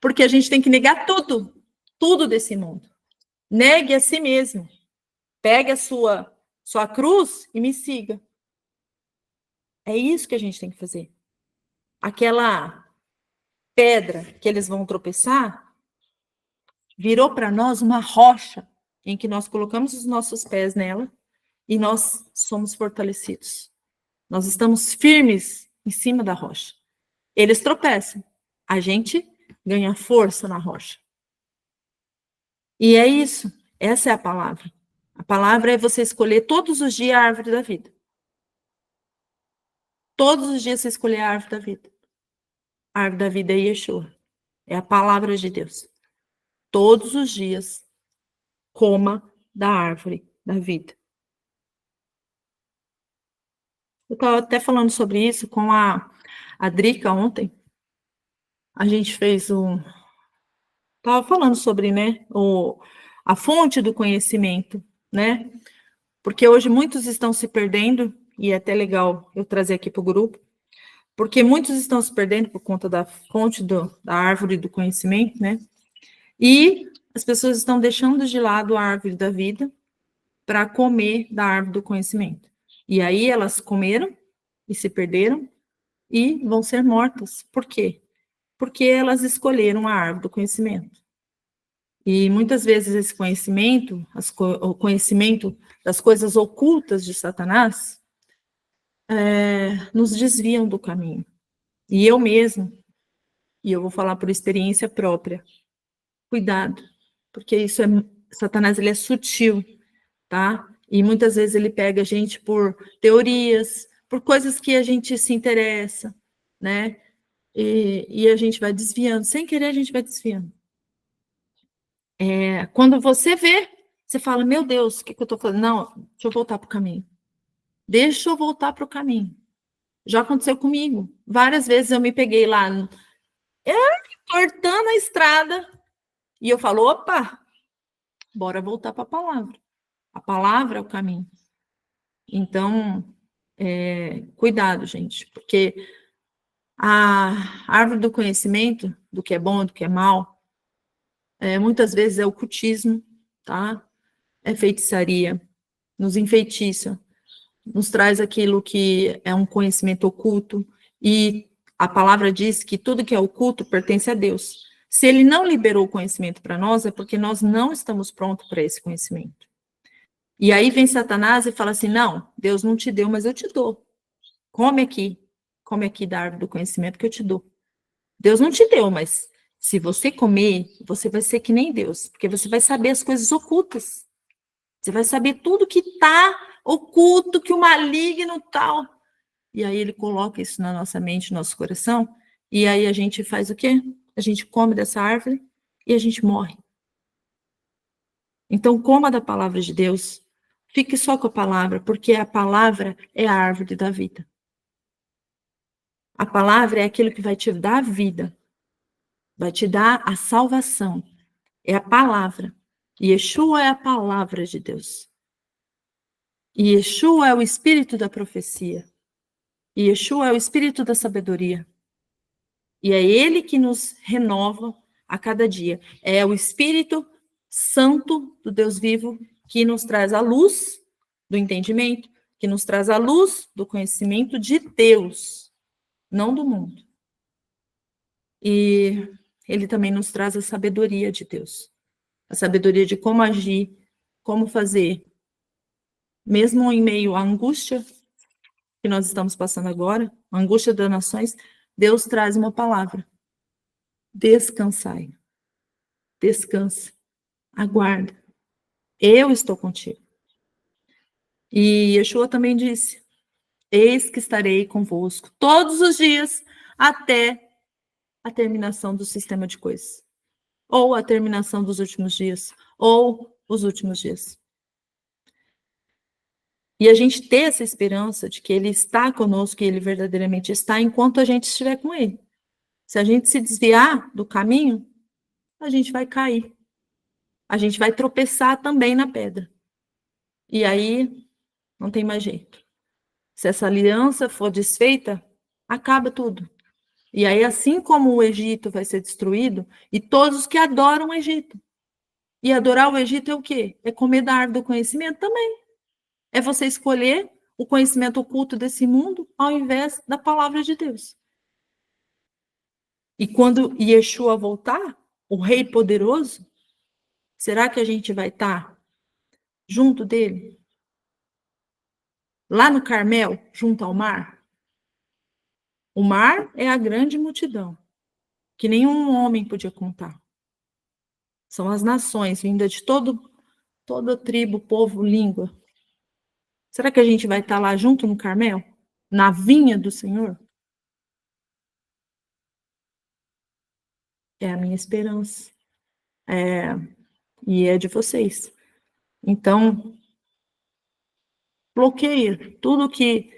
Porque a gente tem que negar tudo desse mundo. Negue a si mesmo. Pegue a sua cruz e me siga. É isso que a gente tem que fazer. Aquela pedra que eles vão tropeçar virou para nós uma rocha em que nós colocamos os nossos pés nela e nós somos fortalecidos. Nós estamos firmes em cima da rocha. Eles tropeçam. A gente ganha força na rocha. E é isso. Essa é a palavra. A palavra é você escolher todos os dias a árvore da vida. Todos os dias você escolher a árvore da vida. A árvore da vida é Yeshua. É a palavra de Deus. Todos os dias, coma da árvore da vida. Eu estava até falando sobre isso com a Drica ontem. A gente fez estava falando sobre, né, a fonte do conhecimento, né? Porque hoje muitos estão se perdendo, e é até legal eu trazer aqui para o grupo, porque muitos estão se perdendo por conta da fonte da árvore do conhecimento, né? E as pessoas estão deixando de lado a árvore da vida para comer da árvore do conhecimento. E aí elas comeram e se perderam e vão ser mortas. Por quê? Porque elas escolheram a árvore do conhecimento. E muitas vezes esse conhecimento, o conhecimento das coisas ocultas de Satanás, nos desviam do caminho. E eu mesmo, e eu vou falar por experiência própria, cuidado, porque Satanás, ele é sutil, tá? E muitas vezes ele pega a gente por teorias, por coisas que a gente se interessa, né? E a gente vai desviando, sem querer a gente vai desviando. Quando você vê, você fala, meu Deus, o que eu estou fazendo? Não, deixa eu voltar para o caminho. Deixa eu voltar para o caminho. Já aconteceu comigo. Várias vezes eu me peguei lá, cortando a estrada, e eu falo, opa, bora voltar para a palavra. A palavra é o caminho. Então, cuidado, gente, porque a árvore do conhecimento, do que é bom, do que é mal, muitas vezes é ocultismo, tá? É feitiçaria, nos enfeitiça, nos traz aquilo que é um conhecimento oculto, e a palavra diz que tudo que é oculto pertence a Deus. Se ele não liberou o conhecimento para nós, é porque nós não estamos prontos para esse conhecimento. E aí vem Satanás e fala assim, não, Deus não te deu, mas eu te dou. Come aqui da árvore do conhecimento que eu te dou. Deus não te deu, mas se você comer, você vai ser que nem Deus, porque você vai saber as coisas ocultas. Você vai saber tudo que está oculto, que o maligno tal. E aí ele coloca isso na nossa mente, no nosso coração, e aí a gente faz o quê? A gente come dessa árvore e a gente morre. Então, coma da palavra de Deus, fique só com a palavra, porque a palavra é a árvore da vida. A palavra é aquilo que vai te dar a vida, vai te dar a salvação. É a palavra. Yeshua é a palavra de Deus. E Yeshua é o espírito da profecia. E Yeshua é o espírito da sabedoria. E é ele que nos renova a cada dia. É o Espírito Santo do Deus vivo que nos traz a luz do entendimento, que nos traz a luz do conhecimento de Deus, não do mundo. E ele também nos traz a sabedoria de Deus. A sabedoria de como agir, como fazer. Mesmo em meio à angústia que nós estamos passando agora, a angústia das nações, Deus traz uma palavra. Descansai. Descansa. Aguarda. Eu estou contigo. E Yeshua também disse: eis que estarei convosco todos os dias até a terminação do sistema de coisas. Ou a terminação dos últimos dias. Ou os últimos dias. E a gente ter essa esperança de que ele está conosco e ele verdadeiramente está enquanto a gente estiver com ele. Se a gente se desviar do caminho, a gente vai cair. A gente vai tropeçar também na pedra. E aí, não tem mais jeito. Se essa aliança for desfeita, acaba tudo. E aí, assim como o Egito vai ser destruído, e todos os que adoram o Egito. E adorar o Egito é o quê? É comer da árvore do conhecimento também. É você escolher o conhecimento oculto desse mundo ao invés da palavra de Deus. E quando Yeshua voltar, o Rei poderoso, será que a gente vai estar junto dele? Lá no Carmel, junto ao mar? O mar é a grande multidão, que nenhum homem podia contar. São as nações, vindas de toda tribo, povo, língua. Será que a gente vai estar lá junto no Carmel? Na vinha do Senhor? É a minha esperança. E é de vocês. Então, bloqueia tudo que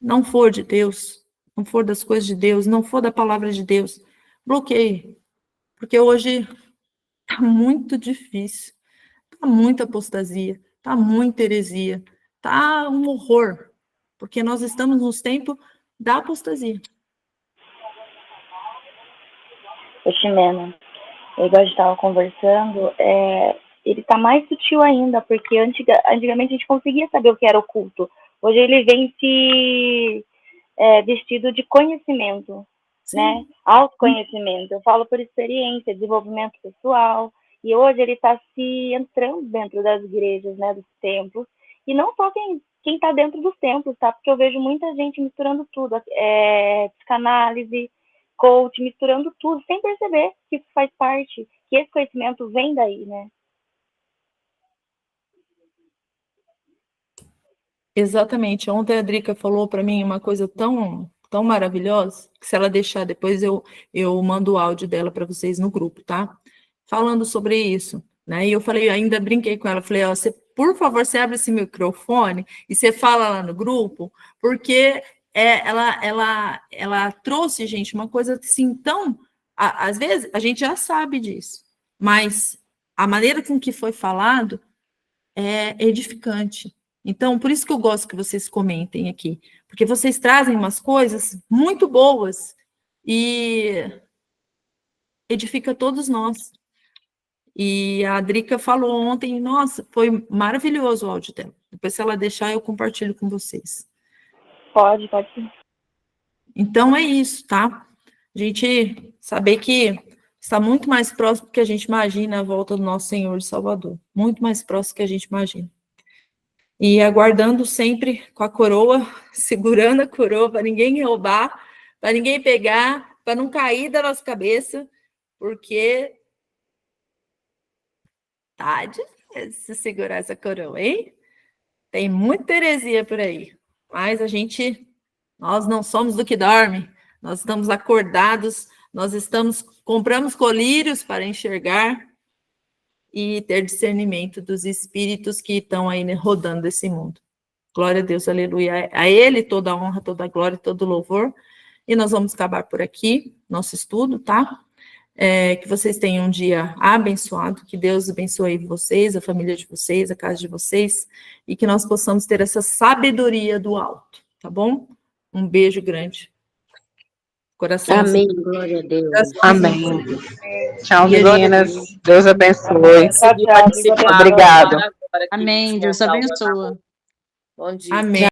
não for de Deus, não for das coisas de Deus, não for da palavra de Deus. Bloqueie. Porque hoje está muito difícil. Está muita apostasia. Está muita heresia. Está um horror. Porque nós estamos nos tempos da apostasia. O Ximena, igual a gente estava conversando, ele está mais sutil ainda, porque antigamente a gente conseguia saber o que era oculto. Hoje ele vem se vestido de conhecimento, sim, né? Autoconhecimento. Eu falo por experiência, desenvolvimento pessoal. E hoje ele está se entrando dentro das igrejas, né, dos templos. E não só quem está dentro dos templos, tá? Porque eu vejo muita gente misturando tudo. Psicanálise, coach, misturando tudo, sem perceber que isso faz parte, que esse conhecimento vem daí, né? Exatamente. Ontem a Drica falou para mim uma coisa tão maravilhosa, que se ela deixar depois eu mando o áudio dela para vocês no grupo, tá? Falando sobre isso, né? E eu falei, ainda brinquei com ela, falei, ó, por favor, você abre esse microfone e você fala lá no grupo, porque ela trouxe, gente, uma coisa assim tão... Às vezes a gente já sabe disso, mas a maneira com que foi falado é edificante. Então, por isso que eu gosto que vocês comentem aqui, porque vocês trazem umas coisas muito boas e edifica todos nós. E a Drica falou ontem, nossa, foi maravilhoso o áudio dela. Depois, se ela deixar, eu compartilho com vocês. Pode sim. Então, é isso, tá? A gente saber que está muito mais próximo do que a gente imagina a volta do nosso Senhor e Salvador. Muito mais próximo do que a gente imagina. E aguardando sempre com a coroa, segurando a coroa para ninguém roubar, para ninguém pegar, para não cair da nossa cabeça, porque tá difícil segurar essa coroa, hein? Tem muita heresia por aí, mas nós não somos do que dorme, nós estamos acordados, compramos colírios para enxergar e ter discernimento dos espíritos que estão aí rodando esse mundo. Glória a Deus, aleluia. A Ele toda a honra, toda a glória, todo o louvor. E nós vamos acabar por aqui, nosso estudo, tá? Que vocês tenham um dia abençoado, que Deus abençoe vocês, a família de vocês, a casa de vocês, e que nós possamos ter essa sabedoria do alto, tá bom? Um beijo grande. Coração. Amém, glória a Deus. Amém. Tchau, E a gente- meninas. Deus abençoe. Tchau, tchau. Deus abençoe. Obrigado. Amém. Deus abençoe. Bom dia. Amém.